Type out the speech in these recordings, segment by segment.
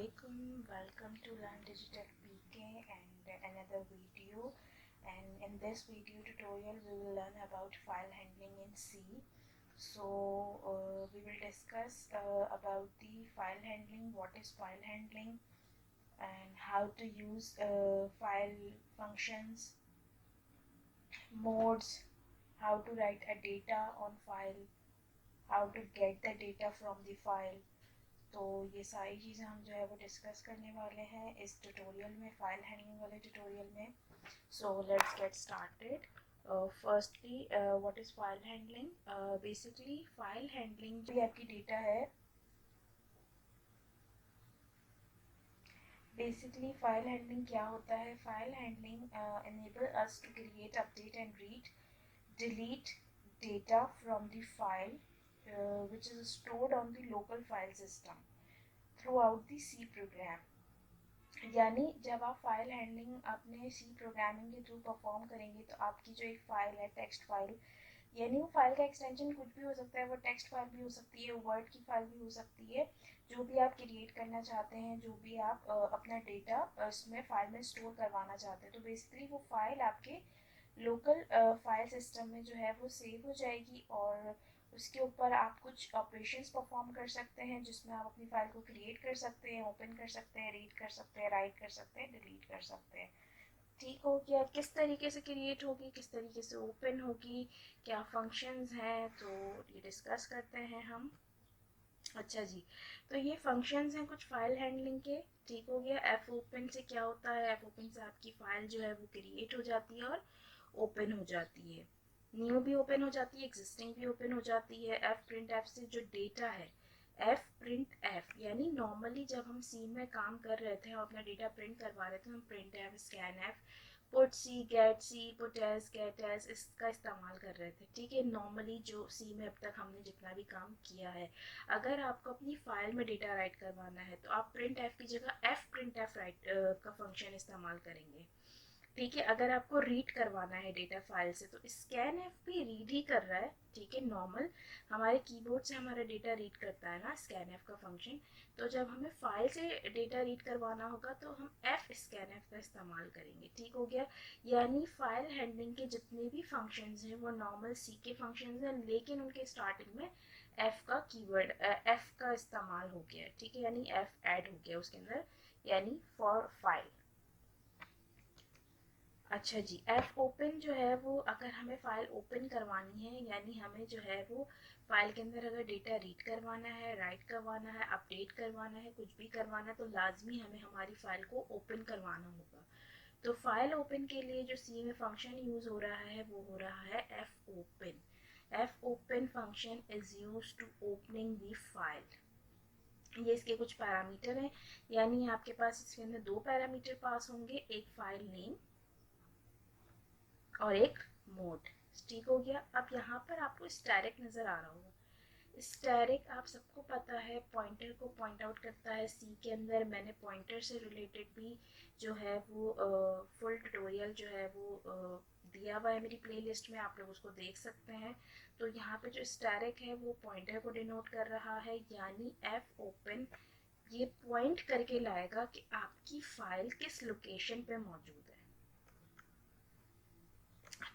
Assalamualaikum. Welcome to Learn Digital PK and another video. And in this video tutorial, we will learn about file handling in C. We will discuss about the file handling, what is file handling, and how to use file functions, modes, how to write a data on file, how to get the data from the file. तो ये सारी चीज़ें हम जो है वो discuss करने वाले हैं इस ट्यूटोरियल में, फाइल हैंडलिंग वाले ट्यूटोरियल में. So let's get started. Firstly what is file handling. Basically file handling जो आपकी डेटा है, बेसिकली फाइल हैंडलिंग क्या होता है. File handling enable us to create, update and read, delete data from the file which is stored on the local file system throughout the C program. यानी जब आप file handling अपने सी programming के through perform करेंगे तो आपकी जो एक फ़ाइल है, टेक्स्ट फाइल, यानी वो फाइल का एक्सटेंशन कुछ भी हो सकता है. वो टेक्स्ट फाइल भी हो सकती है, वर्ड की फाइल भी हो सकती है. जो भी आप क्रिएट करना चाहते हैं, जो भी आप अपना डेटा उसमें फाइल में स्टोर करवाना चाहते हैं, तो बेसिकली वो फाइल आपके लोकल फाइल सिस्टम में जो है वो सेव हो जाएगी और उसके ऊपर आप कुछ ऑपरेशंस परफॉर्म कर सकते हैं जिसमें आप अपनी फाइल को क्रिएट कर सकते हैं, ओपन कर सकते हैं, रीड कर सकते हैं, राइट कर सकते हैं, डिलीट कर सकते हैं. ठीक हो गया. किस तरीके से क्रिएट होगी, किस तरीके से ओपन होगी, क्या फंक्शंस हैं, तो ये डिस्कस करते हैं हम. अच्छा जी, तो ये फंक्शंस हैं कुछ फाइल हैंडलिंग के. ठीक हो गया. एफ ओपन से क्या होता है, एफ ओपन से आपकी फाइल जो है वो क्रिएट हो जाती है और ओपन हो जाती है. न्यू भी ओपन हो जाती है, एग्जिस्टिंग भी ओपन हो जाती है. एफ प्रिंट एफ से जो डेटा है, एफ प्रिंट एफ, यानी नॉर्मली जब हम सी में काम कर रहे थे और अपना डेटा प्रिंट करवा रहे थे, हम print f, scan f, put c, get c, put s, get s, इसका इस्तेमाल कर रहे थे. ठीक है, नॉर्मली जो सी में अब तक हमने जितना भी काम किया है. अगर आपको अपनी फाइल में डेटा राइट करवाना है तो आप प्रिंट एफ की जगह एफ प्रिंट एफ राइट का फंक्शन इस्तेमाल करेंगे. ठीक है, अगर आपको रीड करवाना है डेटा फाइल से तो स्कैन एफ भी रीड ही कर रहा है. ठीक है, नॉर्मल हमारे कीबोर्ड से हमारा डेटा रीड करता है ना स्कैन एफ का फंक्शन. तो जब हमें फाइल से डेटा रीड करवाना होगा तो हम एफ स्कैन एफ का इस्तेमाल करेंगे. ठीक हो गया. यानी फाइल हैंडलिंग के जितने भी फंक्शंस हैं वो नॉर्मल सी के फंक्शंस हैं, लेकिन उनके स्टार्टिंग में एफ का कीवर्ड, एफ का इस्तेमाल हो गया. ठीक है, यानी एफ ऐड हो गया उसके अंदर, यानी फॉर फाइल. अच्छा जी, एफ ओपन जो है वो अगर हमें फ़ाइल ओपन करवानी है, यानी हमें जो है वो फ़ाइल के अंदर अगर डेटा रीड करवाना है, राइट करवाना है, अपडेट करवाना है, कुछ भी करवाना है, तो लाजमी हमें हमारी फ़ाइल को ओपन करवाना होगा. तो फाइल ओपन के लिए जो सी में फंक्शन यूज़ हो रहा है वो हो रहा है F open. F open function is use to opening the file. ये इसके कुछ पैरामीटर हैं, यानी आपके पास इसके अंदर दो पैरामीटर पास होंगे, एक फाइल नेम और एक मोड. ठीक हो गया. अब यहाँ पर आपको स्टैरिक नज़र आ रहा होगा. स्टैरिक आप सबको पता है पॉइंटर को पॉइंट आउट करता है. सी के अंदर मैंने पॉइंटर से रिलेटेड भी जो है वो फुल ट्यूटोरियल जो है वो दिया हुआ है मेरी प्लेलिस्ट में, आप लोग उसको देख सकते हैं. तो यहाँ पे जो स्टैरिक है वो पॉइंटर को डिनोट कर रहा है, यानी एफ ओपन ये पॉइंट करके लाएगा कि आपकी फाइल किस लोकेशन पे मौजूद है.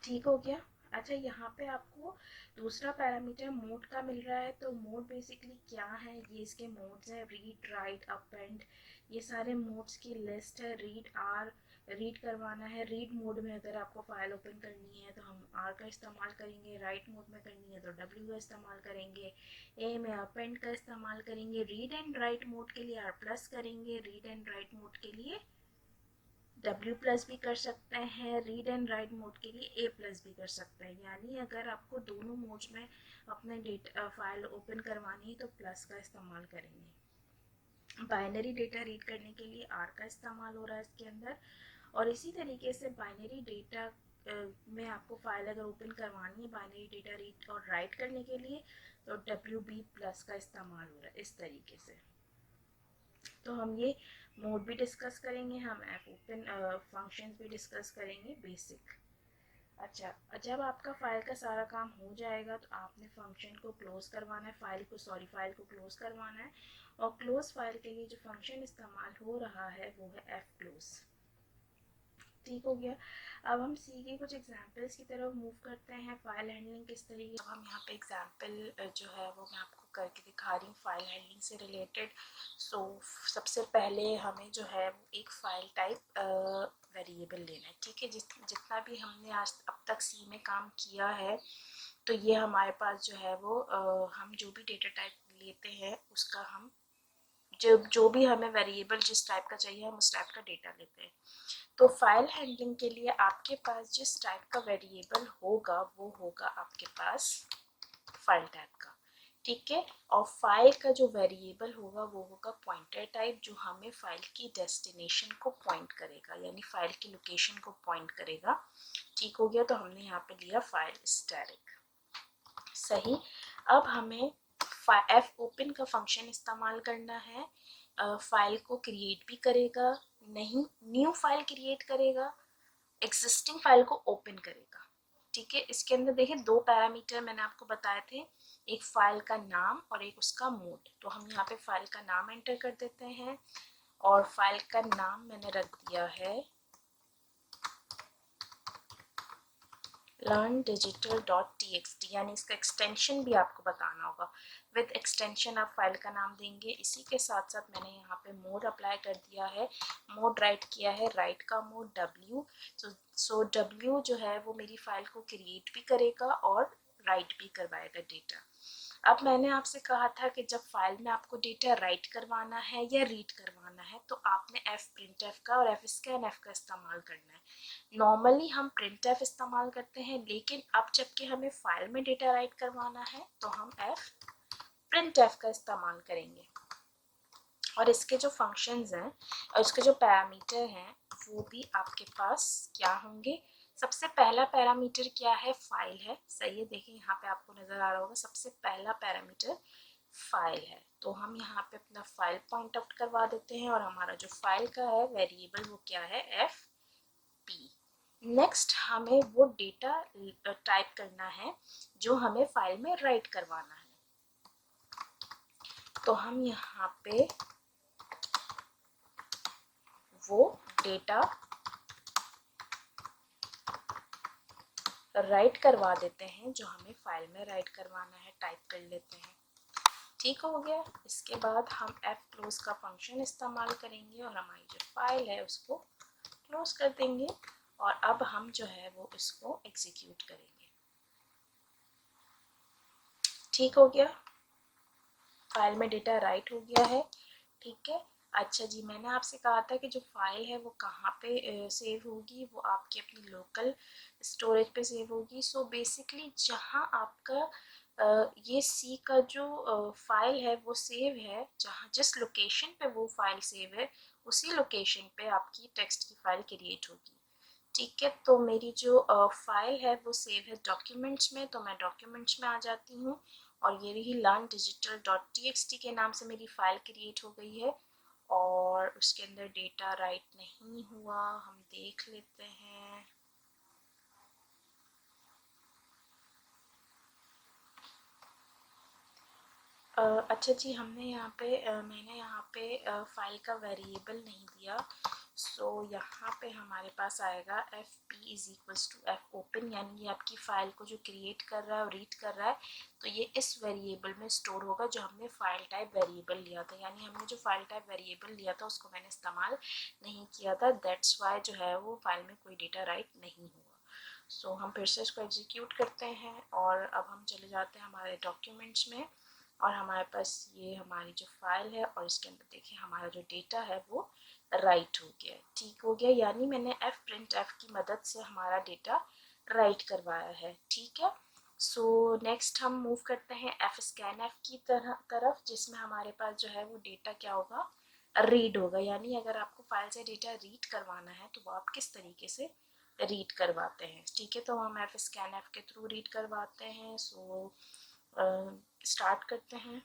ठीक हो गया. अच्छा, यहाँ पे आपको दूसरा पैरामीटर मोड का मिल रहा है. तो मोड बेसिकली क्या है, ये इसके मोड्स हैं, रीड, राइट, अपेंड, ये सारे मोड्स की लिस्ट है. रीड आर, रीड करवाना है. रीड मोड में अगर आपको फाइल ओपन करनी है तो हम आर का इस्तेमाल करेंगे. राइट मोड में करनी है तो डब्ल्यू का इस्तेमाल करेंगे. ए में अपेंड का इस्तेमाल करेंगे. रीड एंड राइट मोड के लिए आर प्लस करेंगे. रीड एंड राइट मोड के लिए डब्ल्यू प्लस भी कर सकते हैं. रीड एंड राइट मोड के लिए ए प्लस भी कर सकते हैं. यानी अगर आपको दोनों मोड्स में अपने डेटा फाइल ओपन करवानी है तो प्लस का इस्तेमाल करेंगे. बाइनरी डेटा रीड करने के लिए आर का इस्तेमाल हो रहा है इसके अंदर. और इसी तरीके से बाइनरी डेटा में आपको फाइल अगर ओपन करवानी है बाइनरी डेटा रीड और राइट करने के लिए तो डब्ल्यू बी प्लस का इस्तेमाल हो रहा है. इस तरीके से तो हम ये मोड भी डिस्कस करेंगे, हम एफ ओपन फंक्शंस भी डिस्कस करेंगे बेसिक. अच्छा, जब आपका फाइल का सारा काम हो जाएगा तो आपने फंक्शन को क्लोज करवाना है, फाइल को क्लोज करवाना है। और क्लोज फाइल के लिए जो फंक्शन इस्तेमाल हो रहा है वो है एफ क्लोज। ठीक हो गया। अब हम सी के कुछ एग्जांपल्स की तरफ मूव करते हैं, फाइल हैंडलिंग किस तरीके। अब हम यहाँ पे एग्जांपल जो है वो मैं आपको करके दिखा रही हूँ फाइल हैंडलिंग से रिलेटेड। सो सबसे पहले हमें जो है वो एक फाइल टाइप वेरिएबल लेना है। ठीक है, जितना भी हमने आज अब तक सी में काम किया है तो ये हमारे पास जो है वो हम जो भी डेटा टाइप लेते हैं उसका हम जो भी हमें वेरिएबल जिस टाइप का चाहिए हम उस टाइप का डेटा लेते हैं। तो फाइल हैंडलिंग के लिए आपके पास जिस टाइप का वेरिएबल होगा वो होगा आपके पास फाइल टाइप का। ठीक है, और फाइल का जो वेरिएबल होगा वो होगा पॉइंटर टाइप, जो हमें फाइल की डेस्टिनेशन को पॉइंट करेगा, यानी फाइल की लोकेशन को पॉइंट करेगा। ठीक हो गया, तो हमने यहाँ पे लिया फाइल स्टैटिक। सही। अब हमें एफ ओपन का फंक्शन इस्तेमाल करना है। फाइल को क्रिएट भी करेगा, नहीं न्यू फाइल क्रिएट करेगा, एग्जिस्टिंग फाइल को ओपन करेगा। ठीक है, इसके अंदर देखिए दो पैरामीटर मैंने आपको बताए थे, एक फाइल का नाम और एक उसका मोड। तो हम यहाँ पे फाइल का नाम एंटर कर देते हैं और फाइल का नाम मैंने रख दिया है learndigital.txt, यानी इसका एक्सटेंशन भी आपको बताना होगा। विद एक्सटेंशन आप फाइल का नाम देंगे। इसी के साथ साथ मैंने यहाँ पे मोड अप्लाई कर दिया है, मोड राइट किया है, राइट का मोड W। सो W जो है वो मेरी फाइल को क्रिएट भी करेगा और राइट भी करवाएगा डेटा। अब मैंने आपसे कहा था कि जब फाइल में आपको डेटा राइट करवाना है या रीड करवाना है तो आपने एफ प्रिंट एफ का और एफ स्कैन एफ का इस्तेमाल करना है। नॉर्मली हम प्रिंट एफ इस्तेमाल करते हैं, लेकिन अब जबकि हमें फाइल में डेटा राइट करवाना है तो हम एफ प्रिंट एफ का इस्तेमाल करेंगे। और इसके जो फंक्शंस हैं और इसके जो पैरामीटर हैं वो भी आपके पास क्या होंगे। सबसे पहला पैरामीटर क्या है, फाइल है। सही है, देखिए यहाँ पे आपको नजर आ रहा होगा सबसे पहला पैरामीटर फाइल है। तो हम यहाँ पे अपना फाइल पॉइंट आउट करवा देते हैं और हमारा जो फाइल का है वेरिएबल वो क्या है, एफ पी। नेक्स्ट हमें वो डेटा टाइप करना है जो हमें फाइल में राइट करवाना है। तो हम यहाँ पे वो डेटा राइट करवा देते हैं जो हमें फाइल में राइट करवाना है, टाइप कर लेते हैं। ठीक हो गया। इसके बाद हम एफ क्लोज का फंक्शन इस्तेमाल करेंगे और हमारी जो फाइल है उसको क्लोज कर देंगे और अब हम जो है वो इसको एग्जीक्यूट करेंगे। ठीक हो गया, फाइल में डेटा राइट हो गया है। ठीक है, अच्छा जी, मैंने आपसे कहा था कि जो फाइल है वो कहाँ पे सेव होगी, वो आपकी अपनी लोकल स्टोरेज पे सेव होगी। सो बेसिकली जहाँ आपका ये सी का जो फाइल है वो सेव है, जहाँ जिस लोकेशन पे वो फाइल सेव है उसी लोकेशन पे आपकी टेक्स्ट की फाइल क्रिएट होगी। ठीक है, तो मेरी जो फाइल है वो सेव है डॉक्यूमेंट्स में, तो मैं डॉक्यूमेंट्स में आ जाती हूँ और ये रही learndigital.txt के नाम से मेरी फाइल क्रिएट हो गई है और उसके अंदर डेटा राइट नहीं हुआ, हम देख लेते हैं। अच्छा जी, मैंने यहाँ पे फाइल का वेरिएबल नहीं दिया। सो यहाँ पे हमारे पास आएगा F P is equals to F open, यानी ये आपकी फाइल को जो क्रिएट कर रहा है और रीड कर रहा है तो ये इस वेरिएबल में स्टोर होगा जो हमने फाइल टाइप वेरिएबल लिया था। यानी हमने जो फाइल टाइप वेरिएबल लिया था उसको मैंने इस्तेमाल नहीं किया था, दैट्स वाई जो है वो फाइल में कोई डेटा राइट नहीं हुआ। सो हम फिर से इसको एग्जीक्यूट करते हैं और अब हम चले जाते हैं हमारे डॉक्यूमेंट्स में और हमारे पास ये हमारी जो फाइल है और इसके अंदर देखिए हमारा जो डेटा है वो राइट हो गया। ठीक हो गया, यानी मैंने एफ प्रिंट एफ की मदद से हमारा डेटा राइट करवाया है। ठीक है, सो नेक्स्ट हम मूव करते हैं एफ स्कैन एफ की तरफ, जिसमें हमारे पास जो है वो डेटा क्या होगा, रीड होगा। यानी अगर आपको फाइल से डेटा रीड करवाना है तो वो आप किस तरीके से रीड करवाते हैं। ठीक है, तो हम एफ स्कैन एफ के थ्रू रीड करवाते हैं। सो स्टार्ट करते हैं।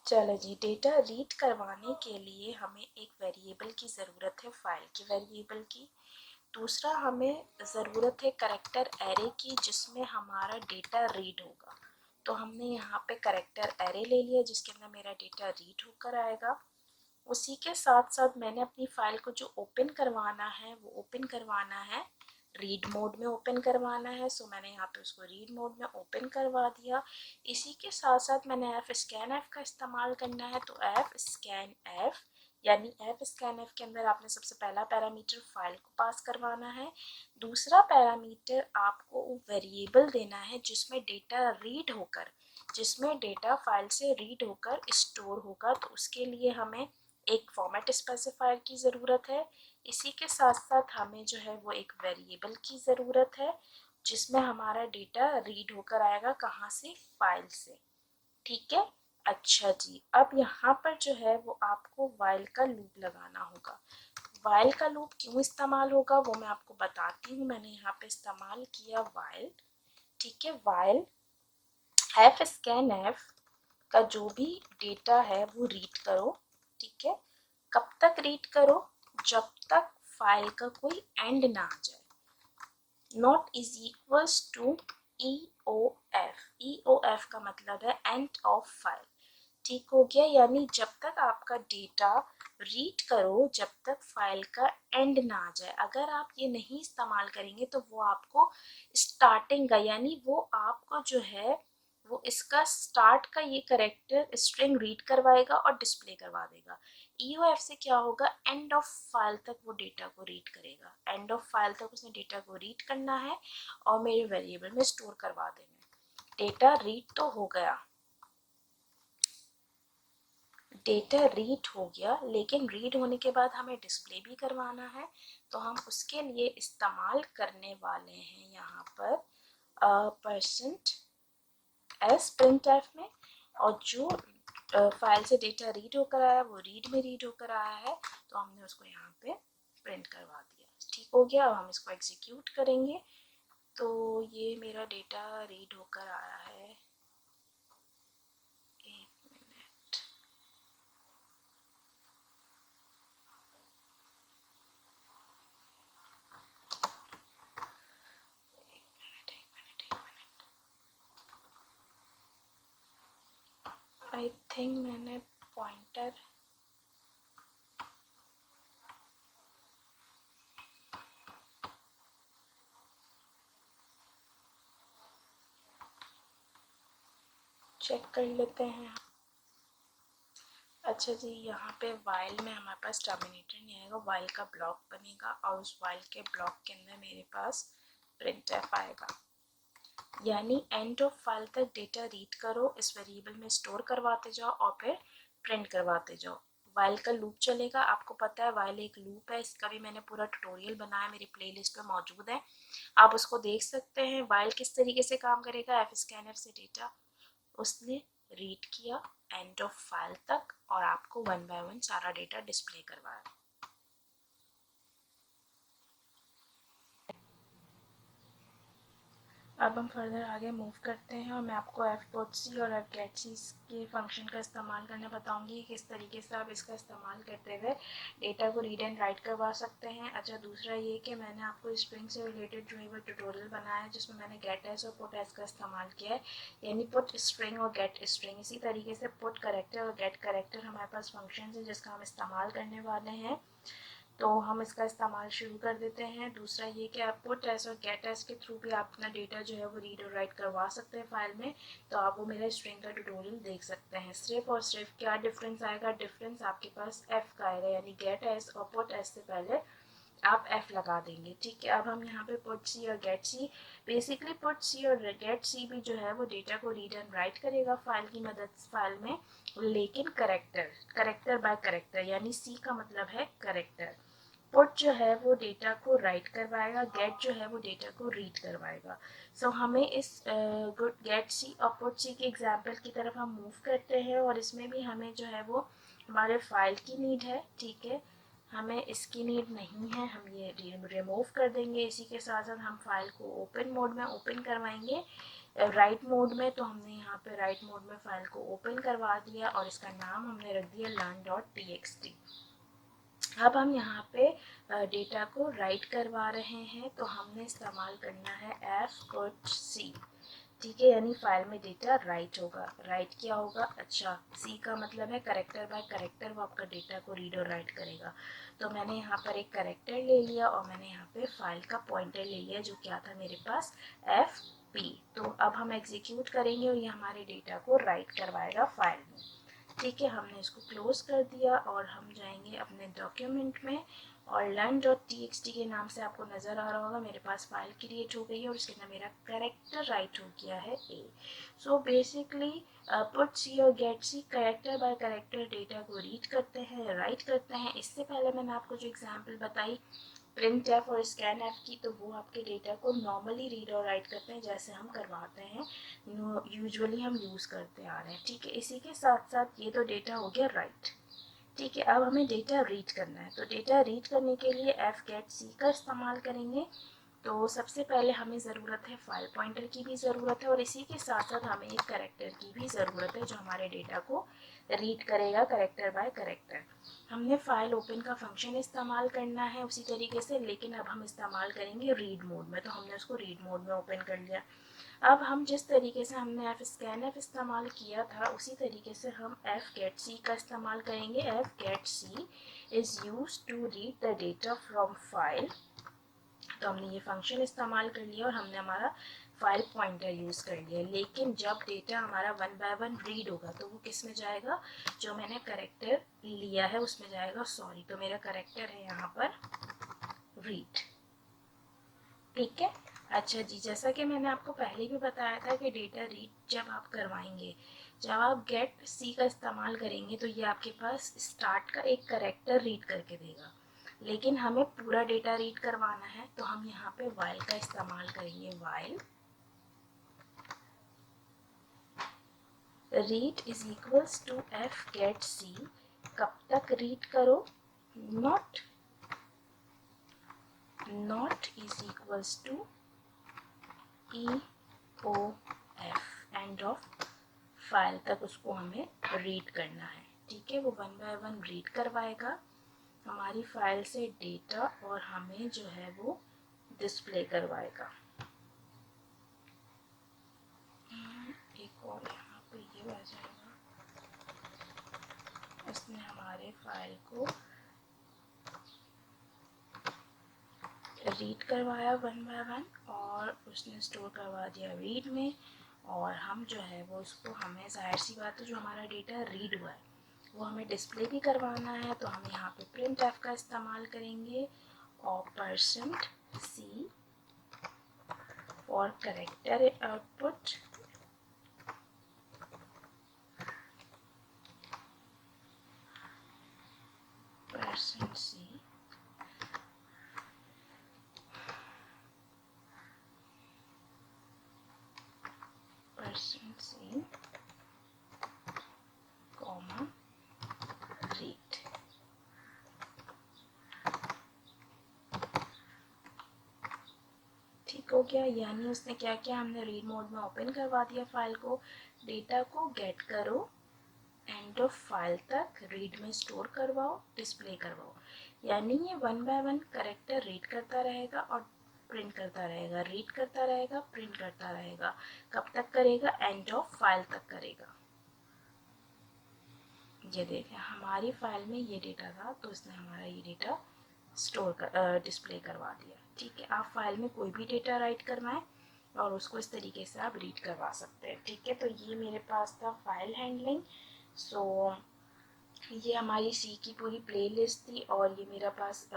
चलो जी, डेटा रीड करवाने के लिए हमें एक वेरिएबल की ज़रूरत है, फाइल के वेरिएबल की। दूसरा हमें ज़रूरत है करेक्टर एरे की जिसमें हमारा डेटा रीड होगा। तो हमने यहाँ पे करेक्टर एरे ले लिया जिसके अंदर मेरा डेटा रीड होकर आएगा। उसी के साथ साथ मैंने अपनी फाइल को जो ओपन करवाना है वो ओपन करवाना है रीड मोड में ओपन करवाना है। सो मैंने यहाँ पे उसको रीड मोड में ओपन करवा दिया। इसी के साथ साथ मैंने एफ स्कैन एफ का इस्तेमाल करना है। तो एफ स्कैन एफ यानी एफ स्कैन एफ के अंदर आपने सबसे पहला पैरामीटर फाइल को पास करवाना है। दूसरा पैरामीटर आपको वेरिएबल देना है जिसमें डेटा रीड होकर जिसमें डेटा फाइल से रीड होकर स्टोर होगा। तो उसके लिए हमें एक फॉर्मेट स्पेसिफायर की ज़रूरत है। इसी के साथ साथ हमें जो है वो एक वेरिएबल की ज़रूरत है जिसमें हमारा डेटा रीड होकर आएगा, कहाँ से, फाइल से। ठीक है, अच्छा जी। अब यहाँ पर जो है वो आपको वाइल का लूप लगाना होगा। वाइल का लूप क्यों इस्तेमाल होगा वो मैं आपको बताती हूँ। मैंने यहाँ पे इस्तेमाल किया वाइल। ठीक है, वाइल एफ स्कैन एफ का जो भी डेटा है वो रीड करो। ठीक है, कब तक रीड करो, जब तक फाइल का कोई एंड ना आ जाए। Not is equals to EOF। EOF का मतलब है एंड ऑफ फाइल। ठीक हो गया, यानी जब तक आपका डेटा रीड करो जब तक फाइल का एंड ना आ जाए। अगर आप ये नहीं इस्तेमाल करेंगे तो वो आपको स्टार्टिंग का यानी वो आपको जो है वो इसका स्टार्ट का ये करेक्टर स्ट्रिंग रीड करवाएगा और डिस्प्ले करवा देगा। EOF से क्या होगा, एंड ऑफ फाइल तक वो डेटा को रीड करेगा। एंड ऑफ फाइल तक उसने डेटा को रीड करना है और मेरे वेरिएबल में स्टोर करवा देना है। डेटा रीड तो हो गया, डेटा रीड हो गया, लेकिन रीड होने के बाद हमें डिस्प्ले भी करवाना है। तो हम उसके लिए इस्तेमाल करने वाले हैं यहाँ पर %s printf में। और जो फाइल से डेटा रीड होकर आया वो रीड में रीड होकर आया है, तो हमने उसको यहाँ पे प्रिंट करवा दिया। ठीक हो गया, अब हम इसको एग्जीक्यूट करेंगे। तो ये मेरा डेटा रीड होकर आया है। एक मिनट, आई थिंक मैंने पॉइंटर चेक कर लेते हैं। अच्छा जी, यहाँ पे वाइल में हमारे पास टर्मिनेटर नहीं आएगा, वाइल का ब्लॉक बनेगा और उस वाइल के ब्लॉक के अंदर मेरे पास printf आएगा। यानी एंड ऑफ फाइल तक डेटा रीड करो, इस वेरिएबल में स्टोर करवाते जाओ और फिर प्रिंट करवाते जाओ। वाइल का लूप चलेगा, आपको पता है वाइल एक लूप है, इसका भी मैंने पूरा ट्यूटोरियल बनाया, मेरी प्लेलिस्ट पे मौजूद है, आप उसको देख सकते हैं। वाइल किस तरीके से काम करेगा, एफ स्कैनर से डेटा उसने रीड किया एंड ऑफ फाइल तक और आपको 1 बाय 1 सारा डेटा डिस्प्ले करवाया। अब हम फर्दर आगे मूव करते हैं और मैं आपको fc और fgetc के फंक्शन का इस्तेमाल करना बताऊंगी, किस तरीके से आप इसका इस्तेमाल करते हुए डेटा को रीड एंड राइट करवा सकते हैं। अच्छा, दूसरा ये कि मैंने आपको स्ट्रिंग से रिलेटेड जो है वो ट्यूटोरियल बनाया है जिसमें मैंने गेटएस और पुटएस का इस्तेमाल किया है, यानी पुट स्ट्रिंग और गेट स्ट्रिंग। इसी तरीके से पुट करेक्टर और गेट करेक्टर हमारे पास फंक्शन है जिसका हम इस्तेमाल करने वाले हैं। तो हम इसका इस्तेमाल शुरू कर देते हैं। दूसरा ये कि आप पुट एस और गेट एस के थ्रू भी आप अपना डेटा जो है वो रीड और राइट करवा सकते हैं फाइल में। तो आप वो मेरा स्ट्रिंग का ट्यूटोरियल देख सकते हैं। सिर्फ और सिर्फ क्या डिफरेंस आएगा, डिफरेंस आपके पास एफ का आएगा, यानी गेट एस और पुट एस से पहले आप एफ लगा देंगे। ठीक है, अब हम यहाँ पे पुट सी और गेट सी, बेसिकली पुट सी और गेट सी भी जो है वो डेटा को रीड एंड राइट करेगा फाइल की मदद फाइल में, लेकिन करेक्टर बाय करेक्टर, यानी सी का मतलब है करेक्टर। पुट जो है वो डेटा को राइट करवाएगा, गेट जो है वो डेटा को रीड करवाएगा। सो हमें इस गेट सी और पुट सी के एग्जाम्पल की तरफ हम मूव करते हैं और इसमें भी हमें जो है वो हमारे फाइल की नीड है। ठीक है, हमें इसकी नीड नहीं है, हम ये रिमूव कर देंगे। इसी के साथ साथ हम फाइल को ओपन मोड में ओपन करवाएंगे, राइट मोड में। तो हमने यहाँ पे राइट मोड में फाइल को ओपन करवा दिया और इसका नाम हमने रख दिया learn.txt। अब हम यहाँ पे डेटा को राइट करवा रहे हैं, तो हमने इस्तेमाल करना है F+C, ठीक है, यानी फाइल में डेटा राइट होगा। राइट क्या होगा, अच्छा सी का मतलब है करेक्टर बाय करेक्टर, वो आपका डेटा को रीड और राइट करेगा। तो मैंने यहाँ पर एक करेक्टर ले लिया और मैंने यहाँ पे फाइल का पॉइंटर ले लिया जो क्या था मेरे पास, FP। तो अब हम एग्जीक्यूट करेंगे और ये हमारे डेटा को राइट करवाएगा फाइल में, ठीक है। हमने इसको क्लोज कर दिया और हम जाएंगे अपने डॉक्यूमेंट में और learn.txt के नाम से आपको नज़र आ रहा होगा मेरे पास फाइल क्रिएट हो गई है और उसके अंदर मेरा करेक्टर राइट हो गया है A। सो बेसिकली पुट सी और गेट सी करेक्टर बाय करेक्टर डेटा को रीड करते हैं, राइट करते हैं। इससे पहले मैंने आपको जो एग्जाम्पल बताई प्रिंट एफ और स्कैन एफ की, तो वो आपके डेटा को नॉर्मली रीड और राइट करते हैं जैसे हम करवाते हैं, यूजुअली हम यूज़ करते आ रहे हैं, ठीक है। इसी के साथ साथ ये तो डेटा हो गया राइट, ठीक है। अब हमें डेटा रीड करना है, तो डेटा रीड करने के लिए F+C का इस्तेमाल करेंगे। तो सबसे पहले हमें ज़रूरत है फाइल पॉइंटर की भी ज़रूरत है और इसी के साथ साथ हमें एक करेक्टर की भी ज़रूरत है जो हमारे डेटा को रीड करेगा करेक्टर बाय करेक्टर। हमने फाइल ओपन का फंक्शन इस्तेमाल करना है उसी तरीके से, लेकिन अब हम इस्तेमाल करेंगे रीड मोड में, तो हमने उसको रीड मोड में ओपन कर लिया। अब हम जिस तरीके से हमने स्कैन एफ इस्तेमाल किया था उसी तरीके से हम F+C का इस्तेमाल करेंगे। F+C is use to read the data from file. तो हमने ये फंक्शन इस्तेमाल कर लिया और हमने हमारा फाइल पॉइंटर यूज़ कर लिया, लेकिन जब डेटा हमारा 1 बाय 1 रीड होगा तो वो किस में जाएगा, जो मैंने करेक्टर लिया है उसमें जाएगा, सॉरी, तो मेरा करेक्टर है यहाँ पर रीड, ठीक है। अच्छा जी, जैसा कि मैंने आपको पहले भी बताया था कि डेटा रीड जब आप करवाएंगे, जब आप गेट सी का इस्तेमाल करेंगे तो ये आपके पास स्टार्ट का एक करेक्टर रीड करके देगा, लेकिन हमें पूरा डेटा रीड करवाना है तो हम यहाँ पे वाइल का इस्तेमाल करेंगे। While read is equals to F+C, कब तक रीड करो, not is equals to EOF, end of file तक उसको हमें रीड करना है, ठीक है। वो 1 बाय 1 रीड करवाएगा हमारी फाइल से डेटा और हमें जो है वो डिस्प्ले करवाएगा। एक और यहाँ पे ये आ जाएगा, इसने हमारे फाइल को रीड करवाया 1 बाय 1 और उसने स्टोर करवा दिया रीड में, और हम जो है वो उसको, हमें जाहिर सी बात है जो हमारा डेटा रीड हुआ है वो हमें डिस्प्ले भी करवाना है, तो हम यहाँ पे प्रिंट एफ का इस्तेमाल करेंगे और %C for character output, %C comma read, ठीक हो गया। यानी उसने क्या किया, हमने रीड मोड में ओपन करवा दिया फाइल को, डेटा को गेट करो, एंड ऑफ फाइल तक रीड में स्टोर करवाओ, डिस्प्ले करवाओ। यानी ये 1 बाय 1 करेक्टर रीड करता रहेगा और प्रिंट करता रहेगा, रीड करता रहेगा, प्रिंट करता रहेगा। कब तक करेगा, एंड ऑफ फाइल तक करेगा। ये देखें हमारी फाइल में ये डेटा था तो इसने हमारा ये डेटा स्टोर कर डिस्प्ले करवा दिया, ठीक है। आप फाइल में कोई भी डेटा राइट करवाएं और उसको इस तरीके से आप रीड करवा सकते हैं, ठीक है। तो ये मेरे पास था फाइल हैंडलिंग। सो ये हमारी सी की पूरी प्लेलिस्ट थी और ये मेरा पास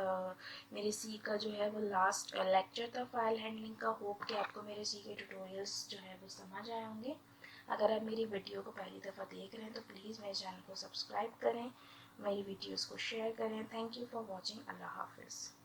मेरे सी का जो है वो लास्ट लेक्चर था फाइल हैंडलिंग का। होप कि आपको मेरे सी के ट्यूटोरियल्स जो है वो समझ आए होंगे। अगर आप मेरी वीडियो को पहली दफ़ा देख रहे हैं तो प्लीज़ मेरे चैनल को सब्सक्राइब करें, मेरी वीडियोस को शेयर करें। Thank you for watching. अल्लाह हाफिज़।